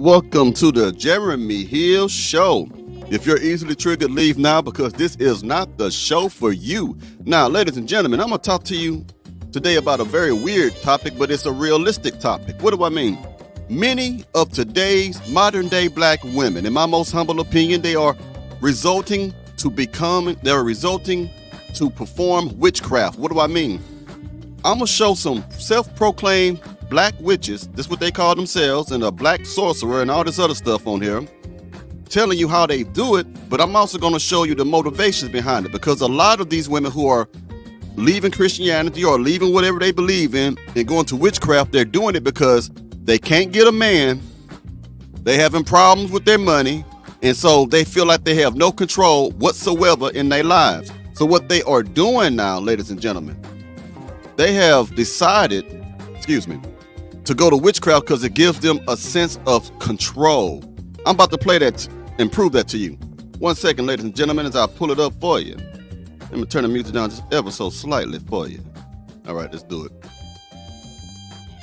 welcome to the Jeremy Hill Show. If you're easily triggered, leave now because this is not the show for you. Now, ladies and gentlemen, I'm going to talk to you today about a very weird topic, but it's a realistic topic. What do I mean? Many of today's modern day black women, in my most humble opinion, they are resulting to perform witchcraft. What do I mean? I'm going to show some self-proclaimed black witches, this is what they call themselves, and a black sorcerer and all this other stuff on here, telling you how they do it, but I'm also going to show you the motivations behind it, because a lot of these women who are leaving Christianity or leaving whatever they believe in and going to witchcraft, they're doing it because they can't get a man, they having problems with their money, and so they feel like they have no control whatsoever in their lives. So what they are doing now, ladies and gentlemen, they have decided, to go to witchcraft because it gives them a sense of control. I'm about to play that and prove that to you. 1 second, ladies and gentlemen, as I pull it up for you. Let me turn the music down just ever so slightly for you. All right, let's do it.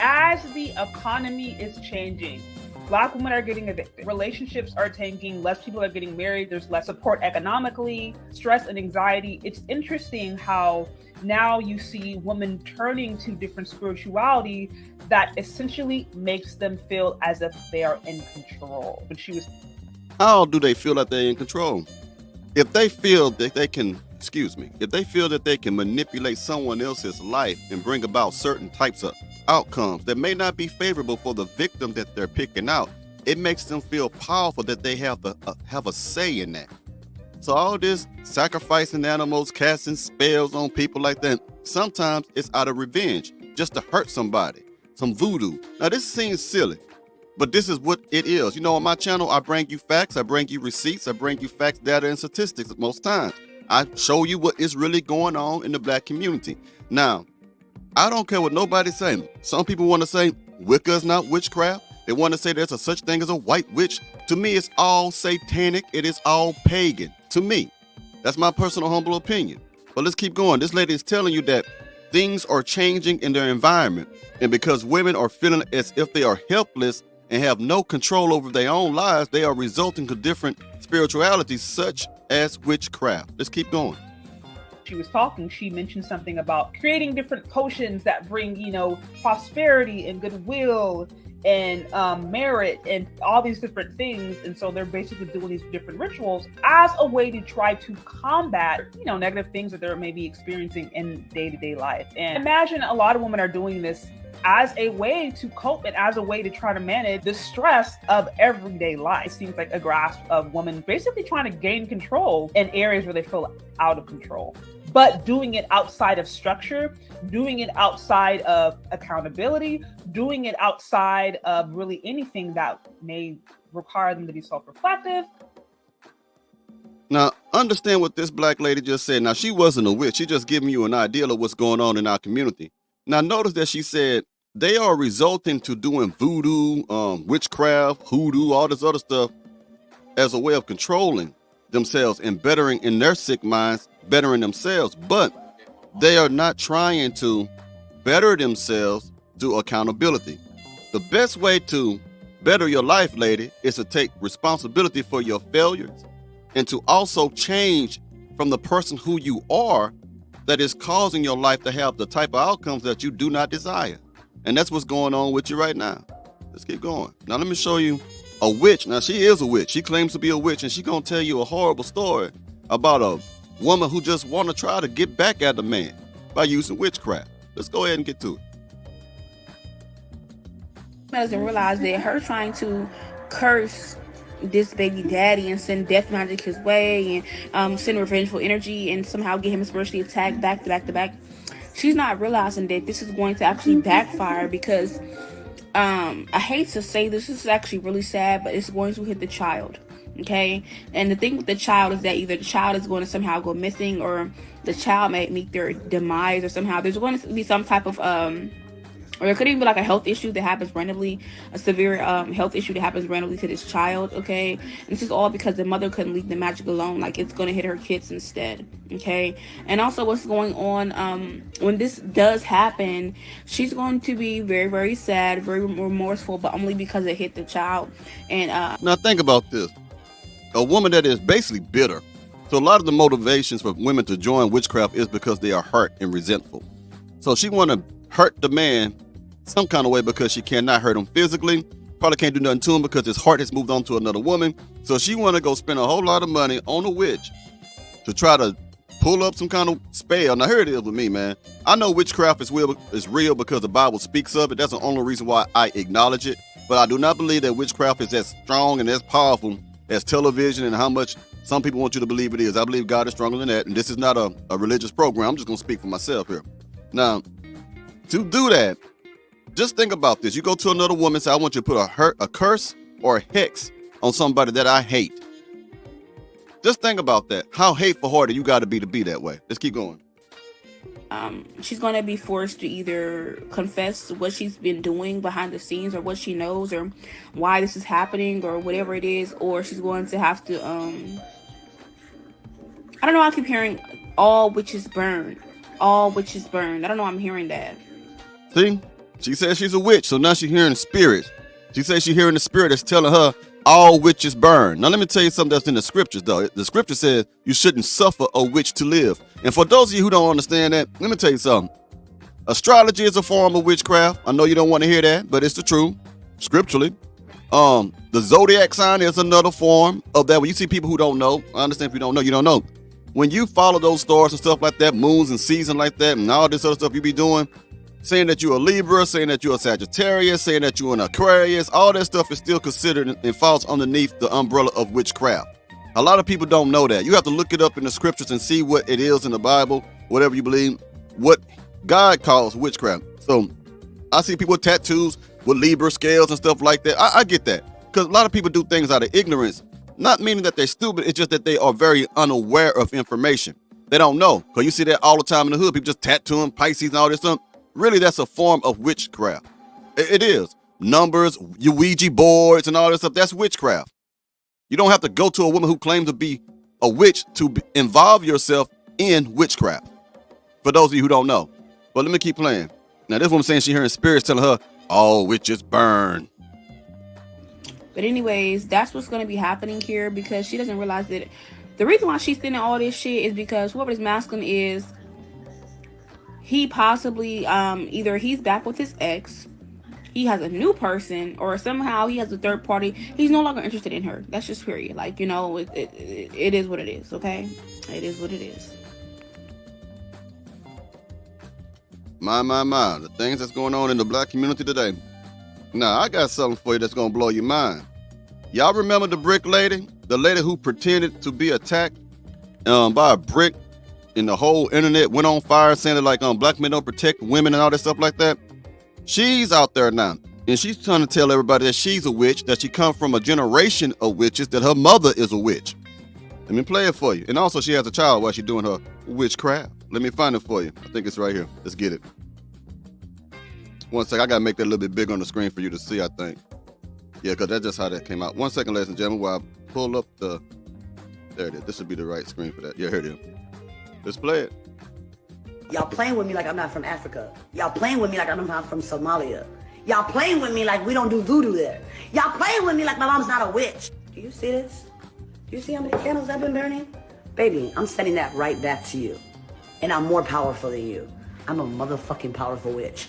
As the economy is changing, Black women are getting evicted. Relationships are tanking. Less people are getting married. There's less support economically, stress and anxiety. It's interesting how now you see women turning to different spirituality that essentially makes them feel as if they are in control. But how do they feel like they're in control? If they feel that they can, if they feel that they can manipulate someone else's life and bring about certain types of outcomes that may not be favorable for the victim that they're picking out, it makes them feel powerful that they have a say in that. So all this sacrificing animals, casting spells on people like that, sometimes it's out of revenge, just to hurt somebody, some voodoo. Now this seems silly, but this is what it is. You know, on my channel, I bring you facts, I bring you receipts, I bring you facts, data, and statistics most times. I show you what is really going on in the black community. Now, I don't care what nobody's saying. Some people want to say Wicca is not witchcraft. They want to say there's a such thing as a white witch. To me, it's all satanic. It is all pagan. To me, that's my personal humble opinion. But let's keep going. This lady is telling you that things are changing in their environment. And because women are feeling as if they are helpless and have no control over their own lives, they are resulting to different spiritualities such as witchcraft. Let's keep going. She was talking, she mentioned something about creating different potions that bring, prosperity and goodwill and merit and all these different things. And so they're basically doing these different rituals as a way to try to combat, negative things that they're maybe experiencing in day-to-day life. And imagine a lot of women are doing this as a way to cope and as a way to try to manage the stress of everyday life. It seems like a grasp of women basically trying to gain control in areas where they feel out of control, but doing it outside of structure, doing it outside of accountability, doing it outside of really anything that may require them to be self-reflective. Now, understand what this black lady just said. Now, she wasn't a witch. She just giving you an idea of what's going on in our community. Now, notice that she said they are resulting to doing voodoo, witchcraft, hoodoo, all this other stuff as a way of controlling themselves and bettering in their sick minds, bettering themselves. But they are not trying to better themselves through accountability. The best way to better your life, lady, is to take responsibility for your failures and to also change from the person who you are that is causing your life to have the type of outcomes that you do not desire. And that's what's going on with you right now. Let's keep going. Now, let me show you a witch. Now, she is a witch. She claims to be a witch, and she's going to tell you a horrible story about a woman who just want to try to get back at the man by using witchcraft. Let's go ahead and get to it. Doesn't realize that her trying to curse this baby daddy and send death magic his way and send revengeful energy and somehow get him spiritually attacked back to back. She's not realizing that this is going to actually backfire because I hate to say this is actually really sad, but it's going to hit the child. Okay, and the thing with the child is that either the child is going to somehow go missing or the child may meet their demise, or somehow there's going to be some type of or it could even be like a health issue that happens randomly, a severe health issue that happens randomly to this child. Okay, and this is all because the mother couldn't leave the magic alone. Like, it's going to hit her kids instead. Okay, and also what's going on when this does happen, she's going to be very, very sad, very remorseful, but only because it hit the child. And now think about this: a woman that is basically bitter. So a lot of the motivations for women to join witchcraft is because they are hurt and resentful. So she want to hurt the man some kind of way because she cannot hurt him physically. Probably can't do nothing to him because his heart has moved on to another woman. So she want to go spend a whole lot of money on a witch to try to pull up some kind of spell. Now here it is with me, man. I know witchcraft is real because the Bible speaks of it. That's the only reason why I acknowledge it. But I do not believe that witchcraft is as strong and as powerful as television and how much some people want you to believe it is. I believe God is stronger than that. And this is not a religious program. I'm just going to speak for myself here. Now, to do that, just think about this. You go to another woman and say, I want you to put a curse or a hex on somebody that I hate. Just think about that. How hateful hearted you got to be that way. Let's keep going. She's going to be forced to either confess what she's been doing behind the scenes, or what she knows, or why this is happening, or whatever it is, or she's going to have to, I don't know, I keep hearing all witches burn. All witches burn. I don't know, I'm hearing that. See? She says she's a witch, so now she's hearing spirits. She says she's hearing the spirit that's telling her all witches burn. Now let me tell you something that's in the scriptures, though. The scripture says you shouldn't suffer a witch to live. And for those of you who don't understand that, let me tell you something. Astrology is a form of witchcraft. I know you don't want to hear that, but it's the truth, scripturally. The zodiac sign is another form of that. When you see people who don't know, I understand if you don't know, you don't know. When you follow those stars and stuff like that, moons and seasons like that, and all this other stuff you be doing, saying that you're a Libra, saying that you're a Sagittarius, saying that you're an Aquarius, all that stuff is still considered and falls underneath the umbrella of witchcraft. A lot of people don't know that. You have to look it up in the scriptures and see what it is in the Bible, whatever you believe, what God calls witchcraft. So I see people with tattoos with Libra scales and stuff like that. I get that, because a lot of people do things out of ignorance, not meaning that they're stupid. It's just that they are very unaware of information. They don't know, because you see that all the time in the hood. People just tattooing Pisces and all this stuff. Really, that's a form of witchcraft. It is. Numbers, your Ouija boards and all this stuff, that's witchcraft. You don't have to go to a woman who claims to be a witch to involve yourself in witchcraft. For those of you who don't know. But let me keep playing. Now, this woman saying she's hearing spirits telling her, all witches burn. But anyways, that's what's going to be happening here, because she doesn't realize that the reason why she's sending all this shit is because whoever this masculine is, he possibly, either he's back with his ex, he has a new person, or somehow he has a third party. He's no longer interested in her. That's just period. Like, you know, it is what it is, okay? It is what it is. My. The things that's going on in the black community today. Now, I got something for you that's going to blow your mind. Y'all remember the brick lady? The lady who pretended to be attacked by a brick, and the whole internet went on fire saying that, like, black men don't protect women and all that stuff like that. She's out there now, and she's trying to tell everybody that she's a witch, that she comes from a generation of witches, that her mother is a witch. Let me play it for you. And also, she has a child while she's doing her witchcraft. Let me find it for you. I think it's right here. Let's get it. One second. I got to make that a little bit bigger on the screen for you to see, I think. Yeah, because that's just how that came out. 1 second, ladies and gentlemen, while I pull up the... There it is. This would be the right screen for that. Yeah, here it is. Let's play it. Y'all playing with me like I'm not from Africa. Y'all playing with me like I'm not from Somalia. Y'all playing with me like we don't do voodoo there. Y'all playing with me like my mom's not a witch. Do you see this? Do you see how many candles I've been burning? Baby, I'm sending that right back to you. And I'm more powerful than you. I'm a motherfucking powerful witch.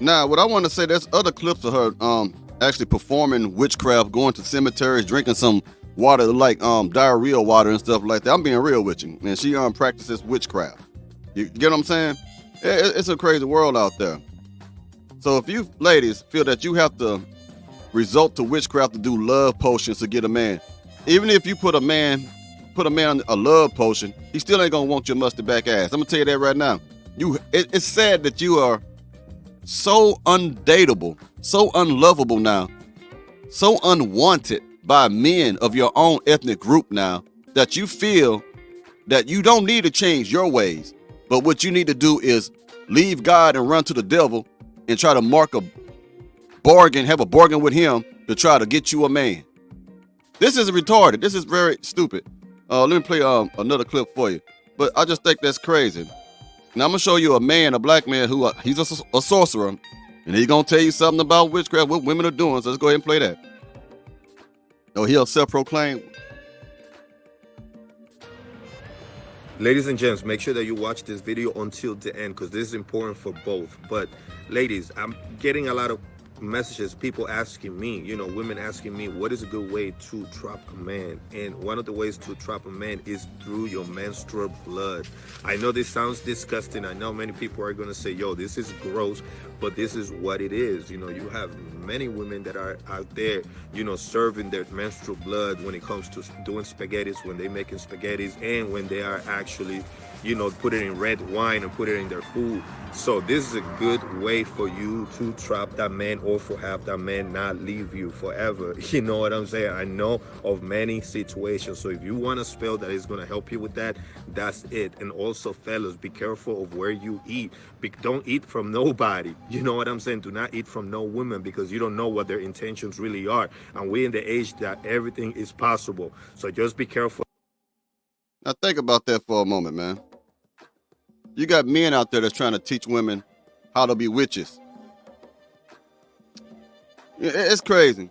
Now, what I want to say, there's other clips of her actually performing witchcraft, going to cemeteries, drinking some water like diarrhea water and stuff like that. I'm being real with you. And she practices witchcraft. You get what I'm saying? It's a crazy world out there. So if you ladies feel that you have to resort to witchcraft to do love potions to get a man, even if you put a man on a love potion, he still ain't gonna want your musty back ass. I'm gonna tell you that right now. It's sad that you are so undateable, so unlovable now, so unwanted by men of your own ethnic group now, that you feel that you don't need to change your ways, but what you need to do is leave God and run to the devil and try to mark a bargain, have a bargain with him to try to get you a man. This is retarded. This is very stupid. Let me play another clip for you. But I just think that's crazy. Now I'm gonna show you a man, a black man who he's a sorcerer, and he's gonna tell you something about witchcraft, what women are doing. So let's go ahead and play that. Oh, he'll self-proclaim. Ladies and gents, make sure that you watch this video until the end because this is important for both. But ladies, I'm getting a lot of messages, people asking me, women asking me, what is a good way to trap a man? And one of the ways to trap a man is through your menstrual blood. I know this sounds disgusting. I know many people are going to say, yo, this is gross, but this is what it is. You have many women that are out there, serving their menstrual blood when it comes to doing spaghettis, when they're making spaghettis, and when they are actually put it in red wine and put it in their food. So this is a good way for you to trap that man or for have that man not leave you forever. You know what I'm saying? I know of many situations. So if you want a spell that is going to help you with that, that's it. And also, fellas, be careful of where you eat. Don't eat from nobody. You know what I'm saying? Do not eat from no women because you don't know what their intentions really are. And we're in the age that everything is possible. So just be careful. Now think about that for a moment, man. You got men out there that's trying to teach women how to be witches. It's crazy.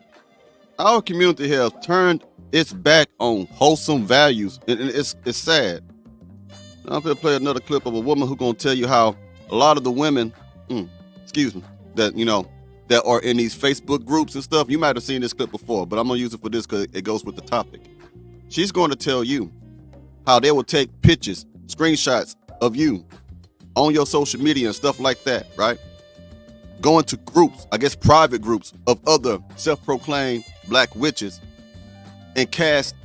Our community has turned its back on wholesome values, and it's sad. Now I'm going to play another clip of a woman who's going to tell you how a lot of the women, that are in these Facebook groups and stuff, you might have seen this clip before, but I'm going to use it for this because it goes with the topic. She's going to tell you how they will take pictures, screenshots of you on your social media and stuff like that, right? Go into groups, I guess private groups of other self-proclaimed black witches and cast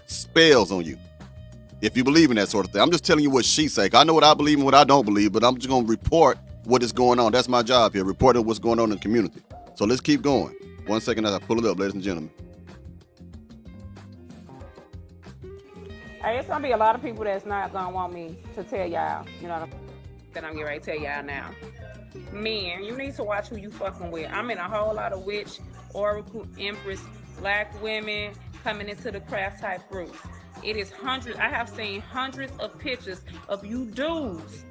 spells on you. If you believe in that sort of thing. I'm just telling you what she say. I know what I believe and what I don't believe, but I'm just going to report what is going on. That's my job here, reporting what's going on in the community. So let's keep going. 1 second as I pull it up, ladies and gentlemen. Hey, it's gonna be a lot of people that's not gonna want me to tell y'all, that I'm getting ready to tell y'all now. Men, you need to watch who you fucking with. I'm in a whole lot of witch, oracle, empress, black women coming into the craft type groups. It is hundreds. I have seen hundreds of pictures of you dudes.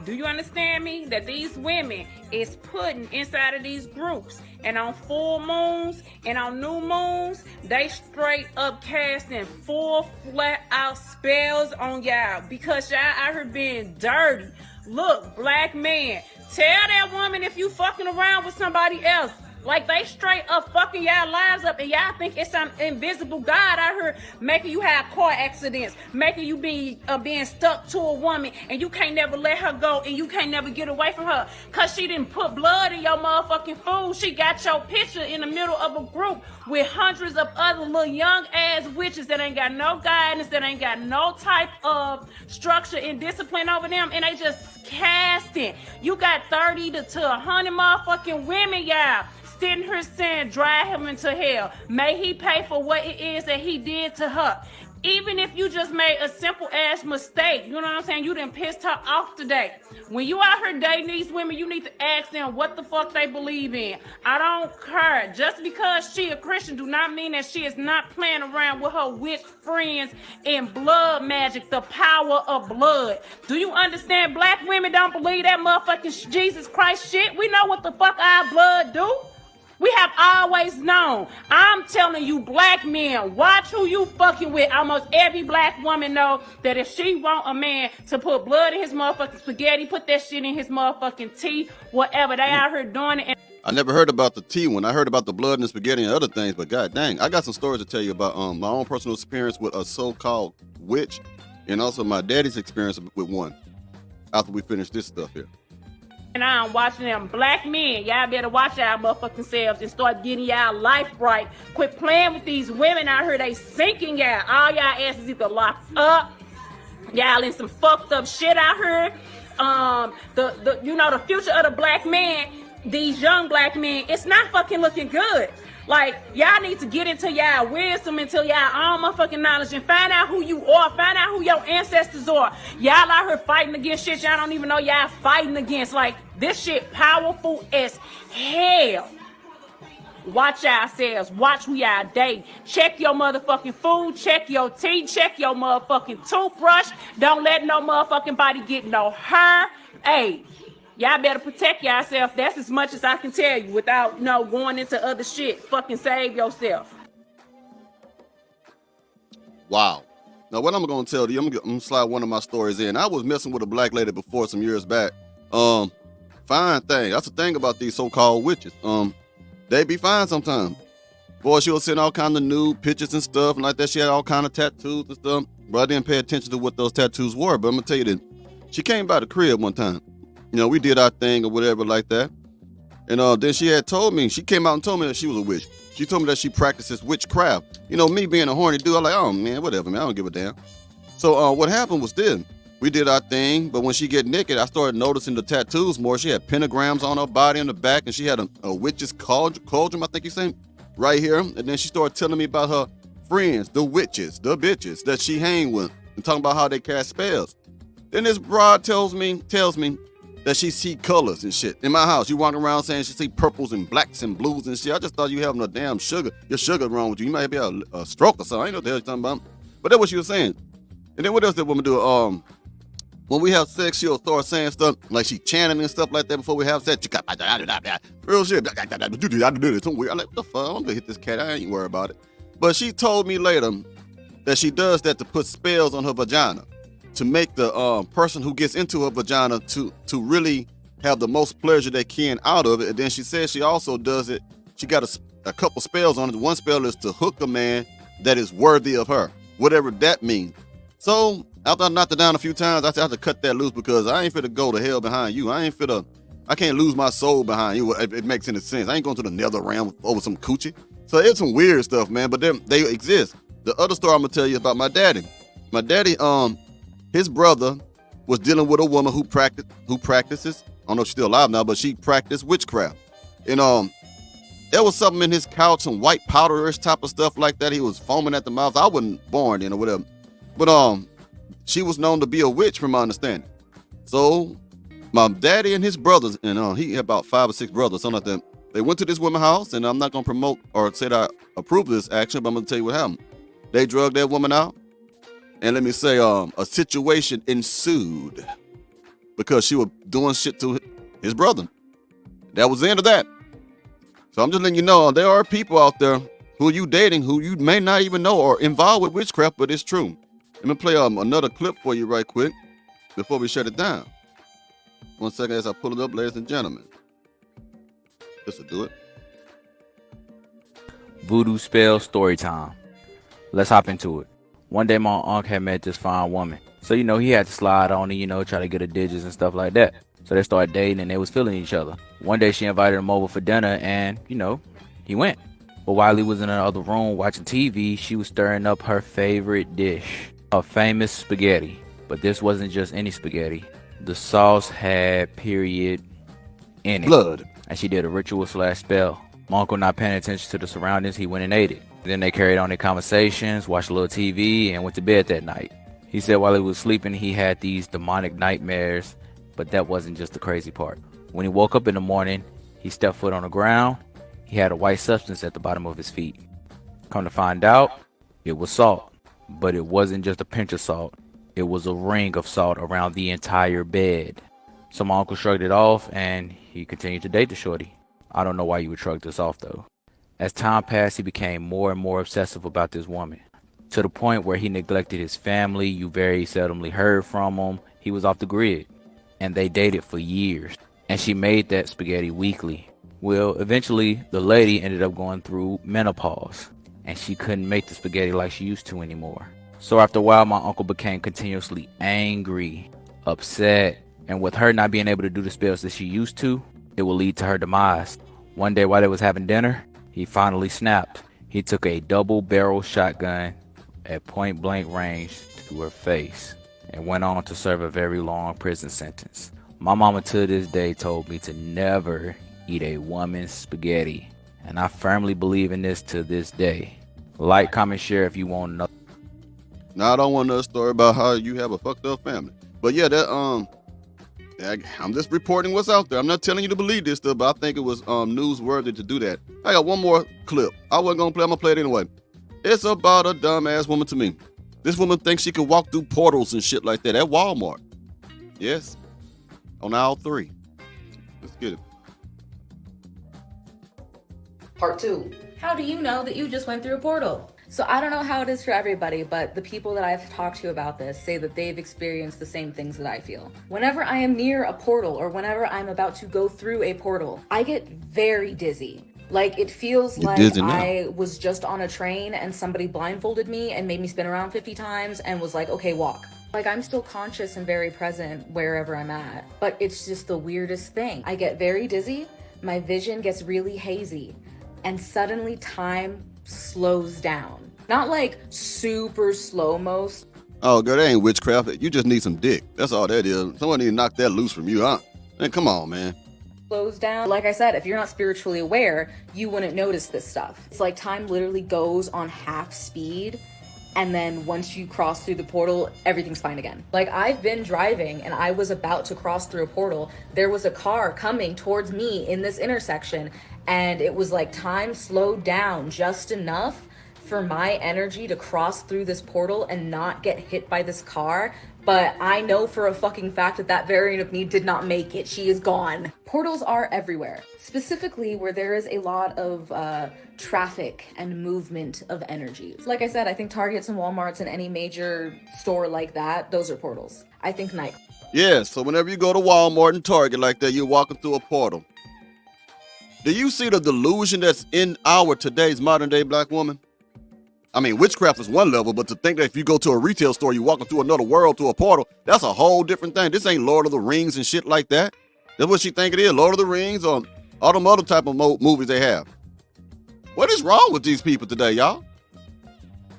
Do you understand me? That these women is putting inside of these groups, and on full moons and on new moons, they straight up casting full flat out spells on y'all because y'all out here being dirty. Look, black man, tell that woman if you fucking around with somebody else. Like they straight up fucking y'all lives up, and y'all think it's some invisible God out here making you have car accidents, making you being stuck to a woman, and you can't never let her go, and you can't never get away from her, cause she didn't put blood in your motherfucking food. She got your picture in the middle of a group with hundreds of other little young ass witches that ain't got no guidance, that ain't got no type of structure and discipline over them, and they just casting. You got 30 to 100 motherfucking women, y'all, sitting here saying, drive him into hell. May he pay for what it is that he did to her. Even if you just made a simple ass mistake, you know what I'm saying? You done pissed her off today. When you out here dating these women, you need to ask them what the fuck they believe in. I don't care. Just because she a Christian do not mean that she is not playing around with her witch friends and blood magic, the power of blood. Do you understand? Black women don't believe that motherfucking Jesus Christ shit. We know what the fuck our blood do. We have always known. I'm telling you, black men, watch who you fucking with. Almost every black woman know that if she want a man to put blood in his motherfucking spaghetti, put that shit in his motherfucking tea, whatever, they out here doing it. I never heard about the tea one. I heard about the blood and the spaghetti and other things, but god dang, I got some stories to tell you about my own personal experience with a so-called witch, and also my daddy's experience with one after we finish this stuff here. And I'm watching them black men. Y'all better watch y'all motherfucking selves and start getting y'all life right. Quit playing with these women out here. They sinking y'all. All y'all asses either locked up. Y'all in some fucked up shit out here. The future of the black man, these young black men, it's not fucking looking good. Like, y'all need to get into y'all wisdom, into y'all own motherfucking knowledge, and find out who you are. Find out who your ancestors are. Y'all out here fighting against shit y'all don't even know y'all fighting against. Like, this shit powerful as hell. Watch yourselves. Watch who y'all date. Check your motherfucking food. Check your teeth. Check your motherfucking toothbrush. Don't let no motherfucking body get no hair. Hey, y'all better protect yourself. That's as much as I can tell you without going into other shit. Fucking save yourself. Wow. Now, what I'm going to tell you, I'm going to slide one of my stories in. I was messing with a black lady before some years back. Fine thing. That's the thing about these so-called witches. They be fine sometimes. Boy, she was sending all kind of nude pictures and stuff and like that. She had all kind of tattoos and stuff. But I didn't pay attention to what those tattoos were. But I'm going to tell you that she came by the crib one time. You know, we did our thing or whatever like that. And then she had told me, she came out and told me that she was a witch. She told me that she practices witchcraft. You know, me being a horny dude, I'm like, oh man, whatever, man, I don't give a damn. So what happened was this. We did our thing, but when she get naked, I started noticing the tattoos more. She had pentagrams on her body in the back, and she had a witch's cauldron, I think you say, right here. And then she started telling me about her friends, the witches, the bitches that she hang with, and talking about how they cast spells. Then this broad tells me that she see colors and shit. In my house, you walking around saying she see purples and blacks and blues and shit. I just thought you having a damn sugar. Your sugar wrong with you. You might be a stroke or something. I ain't know what the hell you're talking about. But that's what she was saying. And then what else did woman do? When we have sex, she'll start saying stuff like she chanting and stuff like that before we have sex. Real shit. I'm weird. I'm like, what the fuck? I'm gonna hit this cat. I ain't worried about it. But she told me later that she does that to put spells on her vagina, to make the person who gets into her vagina to really have the most pleasure they can out of it. And then she says she also does it. She got a couple spells on it. One spell is to hook a man that is worthy of her, whatever that means. So after I knocked her down a few times, I said I have to cut that loose because I ain't finna go to hell behind you. I can't lose my soul behind you if it makes any sense. I ain't going to the nether realm over some coochie. So it's some weird stuff, man, but they exist. The other story I'm gonna tell you about my daddy. My daddy, his brother was dealing with a woman who practices. I don't know if she's still alive now, but she practiced witchcraft. And there was something in his couch, some white powderish type of stuff like that. He was foaming at the mouth. I wasn't born then or whatever. But she was known to be a witch from my understanding. So my daddy and his brothers, and he had about 5 or 6 brothers, something like that. They went to this woman's house, and I'm not gonna promote or say that I approve of this action, but I'm gonna tell you what happened. They drugged that woman out, and let me say, a situation ensued because she was doing shit to his brother. That was the end of that. So I'm just letting you know, there are people out there who you dating who you may not even know are involved with witchcraft, but it's true. Let me play another clip for you right quick before we shut it down. 1 second as I pull it up, ladies and gentlemen. This will do it. Voodoo spell story time. Let's hop into it. One day my uncle had met this fine woman. So, he had to slide on her, try to get her digits and stuff like that. So they started dating and they was feeling each other. One day she invited him over for dinner and, he went. But while he was in another room watching TV, she was stirring up her favorite dish, her famous spaghetti. But this wasn't just any spaghetti. The sauce had period in it. Blood. And she did a ritual / spell. My uncle, not paying attention to the surroundings, he went and ate it. Then they carried on their conversations, watched a little TV, and went to bed that night. He said while he was sleeping, he had these demonic nightmares, but that wasn't just the crazy part. When he woke up in the morning, he stepped foot on the ground. He had a white substance at the bottom of his feet. Come to find out, it was salt. But it wasn't just a pinch of salt. It was a ring of salt around the entire bed. So my uncle shrugged it off, and he continued to date the shorty. I don't know why you would shrug this off, though. As time passed, he became more and more obsessive about this woman, to the point where he neglected his family. You very seldomly heard from him. He was off the grid. And they dated for years. And she made that spaghetti weekly. Well, eventually, the lady ended up going through menopause. And she couldn't make the spaghetti like she used to anymore. So after a while, my uncle became continuously angry, upset. And with her not being able to do the spells that she used to, it will lead to her demise. One day while they was having dinner, he finally snapped. He took a double-barrel shotgun at point-blank range to her face and went on to serve a very long prison sentence. My mama to this day told me to never eat a woman's spaghetti. And I firmly believe in this to this day. Like, comment, share if you want to know. Now I don't want another story about how you have a fucked up family. But yeah, that I'm just reporting what's out there. I'm not telling you to believe this stuff, but I think it was newsworthy to do that. I got one more clip. I wasn't gonna play. I'm gonna play it anyway. It's about a dumbass woman to me. This woman thinks she can walk through portals and shit like that at Walmart. Yes, on aisle 3. Let's get it. Part 2. How do you know that you just went through a portal? So I don't know how it is for everybody, but the people that I've talked to about this say that they've experienced the same things that I feel. Whenever I am near a portal or whenever I'm about to go through a portal, I get very dizzy. Like, it feels like I was just on a train and somebody blindfolded me and made me spin around 50 times and was like, okay, walk. Like, I'm still conscious and very present wherever I'm at, but it's just the weirdest thing. I get very dizzy, my vision gets really hazy, and suddenly time slows down. Not like super slow-mo. Oh, girl, that ain't witchcraft. You just need some dick. That's all that is. Someone need to knock that loose from you, huh? Man, come on, man. Slows down. Like I said, if you're not spiritually aware, you wouldn't notice this stuff. It's like time literally goes on half speed, and then once you cross through the portal, everything's fine again. Like, I've been driving and I was about to cross through a portal. There was a car coming towards me in this intersection, and it was like time slowed down just enough for my energy to cross through this portal and not get hit by this car. But I know for a fucking fact that that variant of me did not make it. She is gone. Portals are everywhere, specifically where there is a lot of traffic and movement of energies. Like I said, I think Targets and Walmarts and any major store like that, those are portals. I think night. Yeah, so whenever you go to Walmart and Target like that, you're walking through a portal. Do you see the delusion that's in our today's modern day black woman? I mean, witchcraft is one level, but to think that if you go to a retail store, you're walking through another world through a portal, that's a whole different thing. This ain't Lord of the Rings and shit like that. That's what she think it is, Lord of the Rings or all them other type of movies they have. What is wrong with these people today, y'all?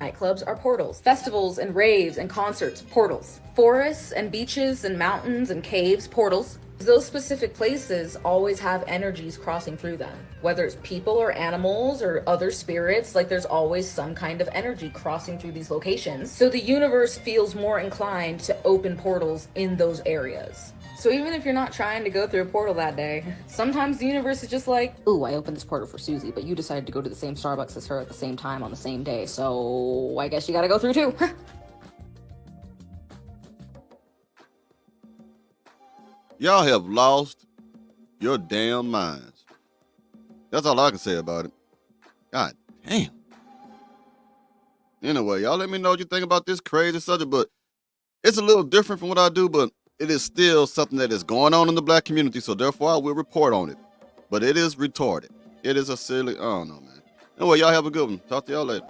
Nightclubs are portals. Festivals and raves and concerts, portals. Forests and beaches and mountains and caves, portals. Those specific places always have energies crossing through them. Whether it's people or animals or other spirits, like there's always some kind of energy crossing through these locations. So the universe feels more inclined to open portals in those areas. So even if you're not trying to go through a portal that day, sometimes the universe is just like, ooh, I opened this portal for Susie, but you decided to go to the same Starbucks as her at the same time on the same day, so I guess you gotta go through too. Y'all have lost your damn minds. That's all I can say about it. God damn. Anyway, y'all let me know what you think about this crazy subject, but it's a little different from what I do, but it is still something that is going on in the black community, so therefore I will report on it. But it is retarded. It is a silly, I don't know, man. Anyway, y'all have a good one. Talk to y'all later.